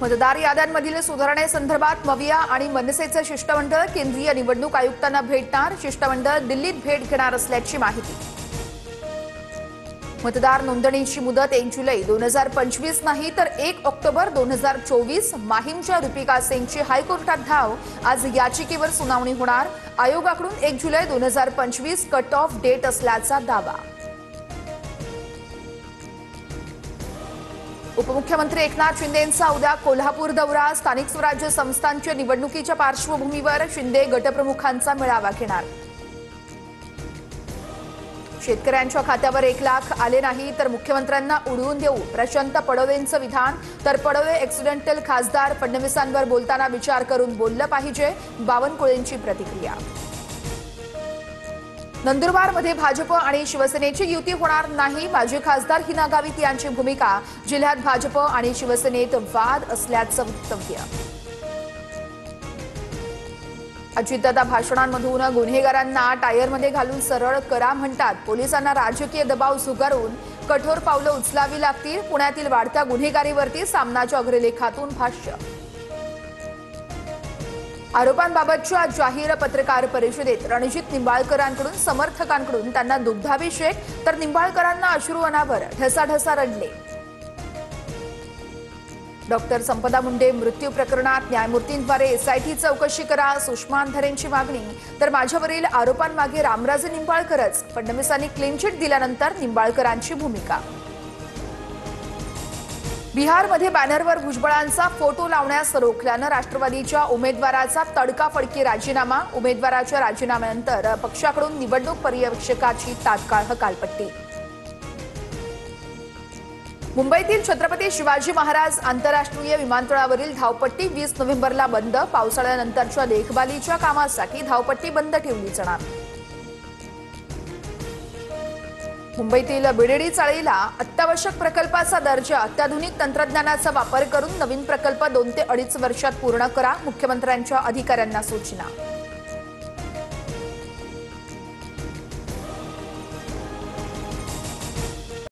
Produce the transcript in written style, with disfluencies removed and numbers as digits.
मतदार याद्यांमधील सुधारणेसंदर्भात मविया आणि मनसेचे शिष्टमंडळ केंद्रीय निवडणूक आयुक्तांना भेटणार। शिष्टमंडळ दिल्लीत भेट घेणार असल्याची माहिती। मतदार नोंदणीची मुदत 1 जुलै 2025 नाही तर 1 ऑक्टोबर 2024। माहीमच्या रुपिका सिंगची हायकोर्टात धाव। आज याचिकेवर सुनावणी होणार। आयोगाकडून 1 जुलै 2025 कट ऑफ डेट असल्याचा दावा। उपमुख्यमंत्री एकनाथ शिंदेंचा उद्या कोल्हापूर दौरा। स्थानिक स्वराज्य संस्थांच्या निवडणुकीच्या पार्श्वभूमीवर शिंदे गटप्रमुखांचा मेळावा घेणार। शेतकऱ्यांच्या खात्यावर 1 लाख आले नाही तर मुख्यमंत्र्यांना उडवून देऊ, प्रशांत पडोलेंचं विधान। तर पडोले ॲक्सिडेंटल खासदार फडणवीसांवर बोलताना विचार करून बोललं पाहिजे, बावनकुळेंची प्रतिक्रिया। नंदुरबारमध्ये भाजप आणि शिवसेनेची युती होणार नाही, माजी खासदार हिना गावित यांची भूमिका। जिल्ह्यात भाजप आणि शिवसेनेत वाद असल्याचं वक्तव्य। अजितदादा भाषणांमधून गुन्हेगारांना टायरमध्ये घालून सरळ करा म्हणतात। पोलिसांना राजकीय दबाव झुगारून कठोर पावलं उचलावी लागतील। पुण्यातील वाढत्या गुन्हेगारीवरती सामनाच्या अग्रलेखातून भाष्य। आरोपांबाबतच्या जाहीर पत्रकार परिषदेत रणजित निंबाळकरांकडून समर्थकांकडून त्यांना दुग्धाभिषेक तर निंबाळकरांना अश्रू अनावर, ढसाढसा रडले। डॉक्टर संपदा मुंडे मृत्यू प्रकरणात न्यायमूर्तींद्वारे एसआयटी चौकशी करा, सुषमा अंधारेंची मागणी। तर माझ्यावरील आरोपांमागे रामराजे निंबाळकरच, फडणवीसांनी क्लीन चिट दिल्यानंतर निंबाळकरांची भूमिका। बिहारमध्ये बॅनरवर भुजबळांचा फोटो लावण्यास रोखल्यानं राष्ट्रवादीच्या उमेदवाराचा तडकाफडकी राजीनामा। उमेदवाराच्या राजीनाम्यानंतर पक्षाकडून निवडणूक पर्यवेक्षकाची तात्काळ हकालपट्टी। मुंबईतील छत्रपती शिवाजी महाराज आंतरराष्ट्रीय विमानतळावरील धावपट्टी 20 नोव्हेंबरला बंद। पावसाळ्यानंतरच्या देखभालीच्या कामासाठी धावपट्टी बंद ठेवली जाणार। मुंबईतील बीडीडी चाळीला अत्यावश्यक प्रकल्पाचा दर्जा, अत्याधुनिक तंत्रज्ञानाचा वापर करून नवीन प्रकल्प 2 ते 2.5 वर्षात पूर्ण करा, मुख्यमंत्र्यांच्या अधिकाऱ्यांना सूचना।